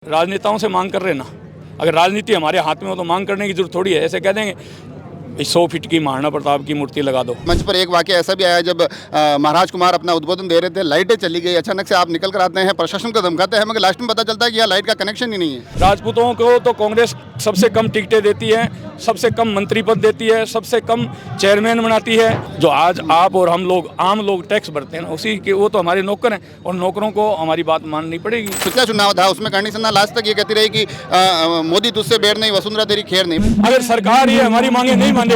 राजनेताओं से मांग कर रहे ना, अगर राजनीति हमारे हाथ में हो तो मांग करने की जरूरत थोड़ी है। ऐसे कह देंगे 100 फीट की महाराणा प्रताप की मूर्ति लगा दो। मंच पर एक वाकया ऐसा भी आया जब महाराज कुमार अपना उद्बोधन दे रहे थे, लाइटें चली गई। अचानक से आप निकल कर आते हैं, प्रशासन को धमकाते हैं, मगर लास्ट में पता चलता है कि यहाँ लाइट का कनेक्शन ही नहीं है। राजपूतों को तो कांग्रेस सबसे कम टिकटें देती है, सबसे कम मंत्री पद देती है, सबसे कम चेयरमैन बनाती है। जो आज आप और हम लोग आम लोग टैक्स भरते हैं ना, उसी के वो तो हमारे नौकर हैं और नौकरों को हमारी बात माननी पड़ेगी। पिछला चुनाव था, उसमें करणी सिन्हा लास्ट तक ये कहती रही कि मोदी तुझसे बैर नहीं, वसुंधरा तेरी खैर नहीं। अगर सरकार ये हमारी मांगे नहीं मानेगी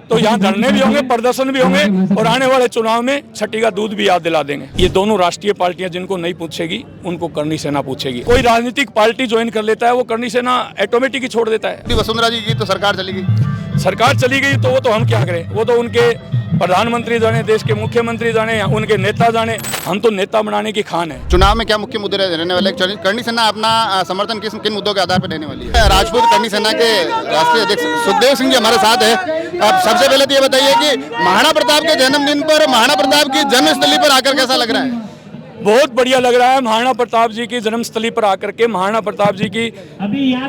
तो यहाँ धरने भी होंगे, प्रदर्शन भी होंगे और आने वाले चुनाव में छठी का दूध भी याद दिला देंगे। ये दोनों राष्ट्रीय पार्टियां जिनको नहीं पूछेगी उनको करणी सेना पूछेगी। कोई राजनीतिक पार्टी ज्वाइन कर लेता है वो करणी सेना ऑटोमेटिक ही छोड़ देता है। वसुंधरा जी की तो सरकार चली गई, सरकार चली गई तो वो तो हम क्या करें, वो तो उनके प्रधानमंत्री जाने, देश के मुख्यमंत्री जाने, उनके नेता जाने। हम तो नेता बनाने की खान है। चुनाव में क्या मुख्य मुद्दे रहने वाले? करणी सेना अपना समर्थन किन मुद्दों के आधार पर देने वाली है? राजपूत करणी सेना के राष्ट्रीय अध्यक्ष सुखदेव सिंह जी हमारे साथ है। अब सबसे पहले तो ये बताइए कि महाराणा प्रताप के जन्मदिन पर, महाराणा प्रताप की जन्मस्थली पर आकर कैसा लग रहा है? बहुत बढ़िया लग रहा है। महाराणा प्रताप जी की जन्मस्थली पर आकर के महाराणा प्रताप जी की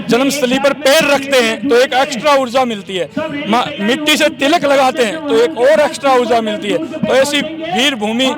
जन्मस्थली पर पैर रखते हैं तो एक एक्स्ट्रा ऊर्जा मिलती है। मिट्टी से तिलक लगाते हैं तो एक और एक्स्ट्रा ऊर्जा मिलती है। तो ऐसी वीर भूमि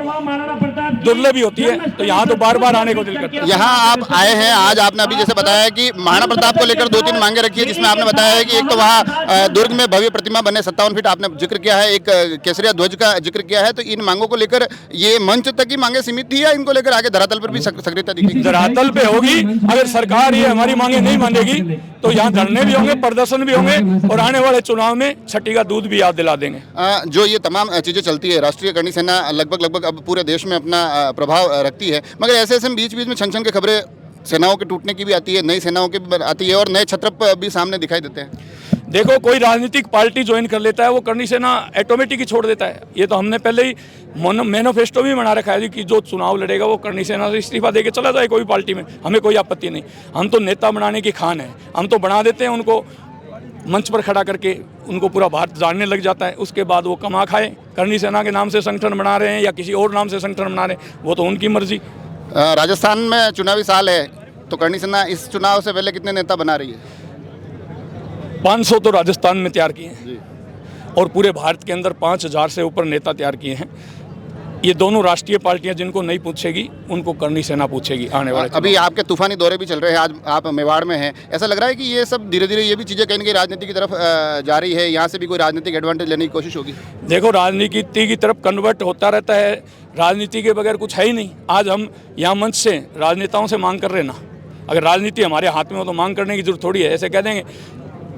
दुर्लभ ही होती है, तो यहाँ तो बार बार आने को दिल करता है। यहाँ आप आए हैं, आज आपने अभी जैसे बताया कि महाराणा प्रताप को लेकर 2-3 मांगे रखी है, जिसमें आपने बताया है कि एक तो वहाँ दुर्ग में भव्य प्रतिमा बने 57 फीट आपने जिक्र किया है, एक केसरिया ध्वज का जिक्र किया है। तो इन मांगों को लेकर ये मंच तक ही मांगे सीमित थी या इनको लेकर आगे धरातल पर भी सक्रियता दिखेगी? धरातल पे होगी। अगर सरकार ये हमारी मांगे नहीं मानेगी तो यहाँ धरने भी होंगे, प्रदर्शन भी होंगे और आने वाले चुनाव में छठी का दूध भी याद दिला देंगे। जो ये तमाम चीजें चलती है, राष्ट्रीय करणी सेना लगभग अब पूरे देश में अपना प्रभाव रखती है, मगर ऐसे बीच बीच में छन के खबरें सेनाओं के टूटने की भी आती है, नई सेनाओं की भी आती है और नए छत्र भी सामने दिखाई देते हैं। देखो, कोई राजनीतिक पार्टी ज्वाइन कर लेता है वो करणी सेना ऑटोमेटिक ही छोड़ देता है। ये तो हमने पहले ही मैनिफेस्टो भी बना रखा है कि जो चुनाव लड़ेगा वो करणी सेना से इस्तीफा देके चला जाए कोई पार्टी में, हमें कोई आपत्ति नहीं। हम तो नेता बनाने की खान है, हम तो बना देते हैं उनको मंच पर खड़ा करके, उनको पूरा भारत जानने लग जाता है। उसके बाद वो कमा खाए, करणी सेना के नाम से संगठन बना रहे हैं या किसी और नाम से संगठन बना रहे हैं, वो तो उनकी मर्जी। राजस्थान में चुनावी साल है तो करणी सेना इस चुनाव से पहले कितने नेता बना रही है? 500 तो राजस्थान में तैयार किए हैं और पूरे भारत के अंदर 5000 से ऊपर नेता तैयार किए हैं। ये दोनों राष्ट्रीय पार्टियां जिनको नहीं पूछेगी उनको करणी सेना पूछेगी आने वाले। अभी आपके तूफानी दौरे भी चल रहे हैं, आज आप मेवाड़ में हैं, ऐसा लग रहा है कि ये सब धीरे धीरे ये भी चीज़ें कहीं ना कहीं राजनीति की तरफ जा रही है, यहाँ से भी कोई राजनीतिक एडवांटेज लेने की कोशिश होगी? देखो, राजनीति की तरफ कन्वर्ट होता रहता है, राजनीति के बगैर कुछ है ही नहीं। आज हम यहाँ मंच से राजनेताओं से मांग कर रहे ना, अगर राजनीति हमारे हाथ में हो तो मांग करने की जरूरत थोड़ी है। ऐसे कह देंगे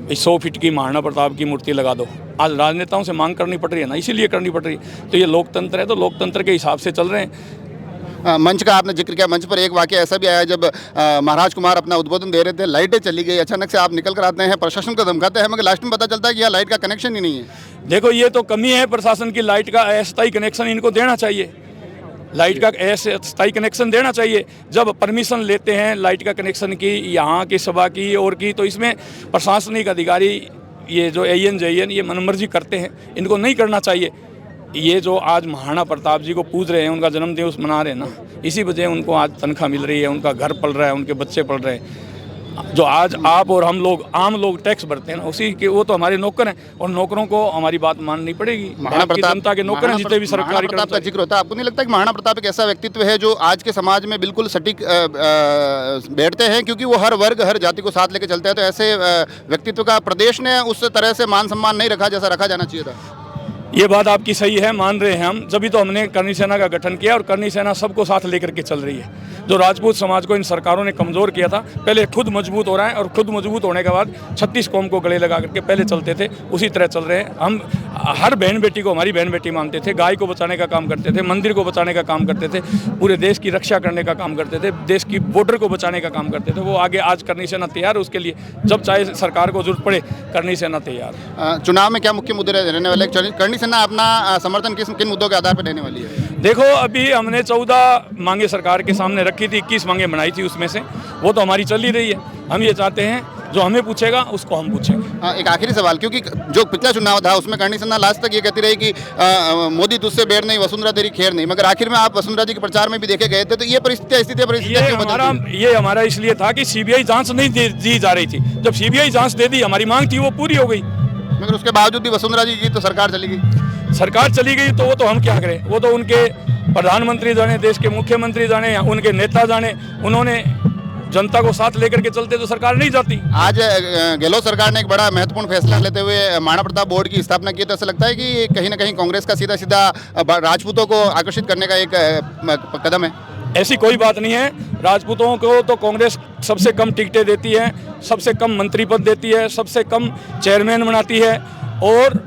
100 फीट की महाराणा प्रताप की मूर्ति लगा दो। आज राजनेताओं से मांग करनी पड़ रही है ना, इसीलिए करनी पड़ रही है। तो ये लोकतंत्र है, तो लोकतंत्र के हिसाब से चल रहे हैं। मंच का आपने जिक्र किया, मंच पर एक वाकया ऐसा भी आया जब महाराज कुमार अपना उद्बोधन दे रहे थे, लाइटें चली गई। अचानक से आप निकल कर आते हैं, प्रशासन को धमकाते हैं, मगर लास्ट में पता चलता है कि यहाँ लाइट का कनेक्शन ही नहीं है। देखो, ये तो कमी है प्रशासन की, लाइट का अस्थायी कनेक्शन इनको देना चाहिए। लाइट का अस्थायी कनेक्शन देना चाहिए। जब परमिशन लेते हैं लाइट का कनेक्शन की, यहाँ की सभा की और की, तो इसमें प्रशासनिक अधिकारी ये जो AN JN ये मनमर्जी करते हैं, इनको नहीं करना चाहिए। ये जो आज महाराणा प्रताप जी को पूज रहे हैं, उनका जन्मदिवस मना रहे हैं ना, इसी वजह उनको आज तनख्वाह मिल रही है, उनका घर पल रहा है, उनके बच्चे पल रहे हैं। जो आज आप और हम लोग आम लोग टैक्स भरते हैं ना, उसी के वो तो हमारे नौकर हैं और नौकरों को हमारी बात माननी पड़ेगी। महाराणा प्रताप जनता के नौकर हैं जितने भी सरकारी प्रताप का जिक्र होता है, आपको नहीं लगता कि महाराणा प्रताप एक ऐसा व्यक्तित्व है जो आज के समाज में बिल्कुल सटीक बैठते हैं, क्योंकि वो हर वर्ग हर जाति को साथ लेके चलते हैं? तो ऐसे व्यक्तित्व का प्रदेश ने उस तरह से मान सम्मान नहीं रखा जैसा रखा जाना चाहिए था। ये बात आपकी सही है, मान रहे हैं हम, जब तो हमने करणी सेना का गठन किया और करणी सेना सबको साथ लेकर के चल रही है। जो राजपूत समाज को इन सरकारों ने कमज़ोर किया था, पहले खुद मजबूत हो रहा है और खुद मजबूत होने के बाद 36 कौम को गले लगा करके पहले चलते थे, उसी तरह चल रहे हैं। हम हर बहन बेटी को हमारी बहन बेटी मानते थे, गाय को बचाने का काम करते थे, मंदिर को बचाने का काम करते थे, पूरे देश की रक्षा करने का काम करते थे, देश की बॉर्डर को बचाने का काम करते थे। वो आगे आज करणी सेना तैयार है उसके लिए, जब चाहे सरकार को जरूरत पड़े करणी सेना तैयार है। चुनाव में क्या मुख्य मुद्दे रहने वाले? करणी सेना अपना समर्थन किन मुद्दों के आधार पर देने वाली है? देखो, अभी हमने 14 मांगे सरकार के सामने रखी थी, 21 मांगे बनाई थी, उसमें से वो तो हमारी चल ही रही है। हम ये चाहते हैं जो हमें पूछेगा उसको हम पूछेंगे। एक आखिरी सवाल, क्योंकि जो पिछला चुनाव था उसमें करणी सिन्हा लास्ट तक ये कहती रही कि मोदी तुझसे बैर नहीं, वसुंधरा तेरी खैर नहीं, मगर आखिर में आप वसुंधरा जी के प्रचार में भी देखे गए थे। तो ये परिस्थितियां ये हमारा इसलिए था कि सीबीआई जांच नहीं दी जा रही थी। जब सीबीआई जांच दे दी, हमारी मांग थी वो पूरी हो गई, मगर उसके बावजूद भी वसुंधरा जी की तो सरकार चली गई। सरकार चली गई तो वो तो हम क्या करें, वो तो उनके प्रधानमंत्री जाने, देश के मुख्यमंत्री जाने, उनके नेता जाने, उन्होंने जनता को साथ लेकर के चलते तो सरकार नहीं जाती। आज गहलोत सरकार ने एक बड़ा महत्वपूर्ण फैसला लेते हुए महाराणा प्रताप बोर्ड की स्थापना की। तो ऐसा लगता है कि कहीं ना कहीं कांग्रेस का सीधा सीधा राजपूतों को आकर्षित करने का एक कदम है। ऐसी कोई बात नहीं है। राजपूतों को तो कांग्रेस सबसे कम टिकटें देती है, सबसे कम मंत्री पद देती है, सबसे कम चेयरमैन बनाती है, और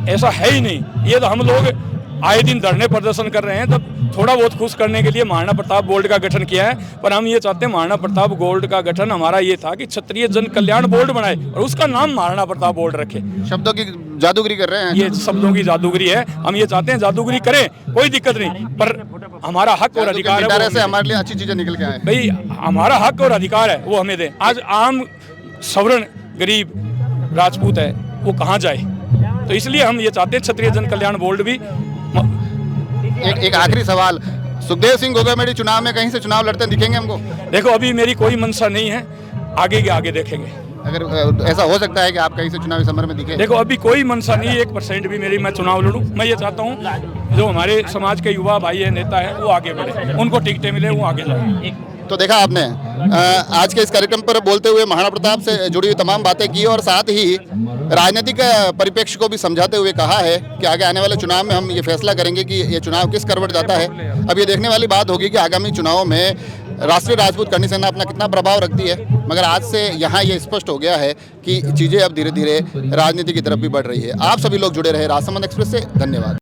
ऐसा है ही नहीं। ये तो हम लोग आए दिन धरने प्रदर्शन कर रहे हैं, तब थोड़ा बहुत खुश करने के लिए महाराणा प्रताप बोर्ड का गठन किया है। पर हम ये चाहते हैं, महाराणा प्रताप बोर्ड का गठन हमारा ये था कि क्षत्रिय जन कल्याण बोर्ड बनाए और उसका नाम महाराणा प्रताप बोर्ड रखे। शब्दों की जादूगरी कर रहे हैं, ये शब्दों की जादूगरी है। हम ये चाहते हैं जादूगरी करें, कोई दिक्कत नहीं, पर हमारा हक और अधिकार है, से हमारे लिए अच्छी चीजें निकल के आए। भाई हमारा हक और अधिकार है, वो हमें दें। आज आम सवर्ण गरीब राजपूत है, वो कहाँ जाए? तो इसलिए हम ये चाहते हैं क्षत्रिय जन कल्याण बोर्ड भी। एक आखिरी सवाल, सुखदेव सिंह गोगामेडी चुनाव में कहीं से चुनाव लड़ते दिखेंगे हमको? देखो, अभी मेरी कोई मंशा नहीं है, आगे के आगे देखेंगे। अगर ऐसा हो सकता है कि आप कहीं से चुनावी समर में दिखे? देखो, अभी कोई मंशा नहीं है 1% भी मेरी, मैं चुनाव लड़ूं। मैं ये चाहता हूँ जो हमारे समाज के युवा भाई है, नेता है, वो आगे बढ़े, उनको टिकटें मिले, वो आगे जाए। तो देखा आपने आज के इस कार्यक्रम पर बोलते हुए महाराणा प्रताप से जुड़ी हुई तमाम बातें की और साथ ही राजनीतिक परिप्रेक्ष्य को भी समझाते हुए कहा है कि आगे आने वाले चुनाव में हम ये फैसला करेंगे कि ये चुनाव किस करवट जाता है। अब ये देखने वाली बात होगी कि आगामी चुनाव में राष्ट्रीय राजपूत करणी सेना अपना कितना प्रभाव रखती है। मगर आज से यहाँ ये स्पष्ट हो गया है कि चीज़ें अब धीरे धीरे राजनीति की तरफ भी बढ़ रही है। आप सभी लोग जुड़े रहे राजसमंद एक्सप्रेस से। धन्यवाद।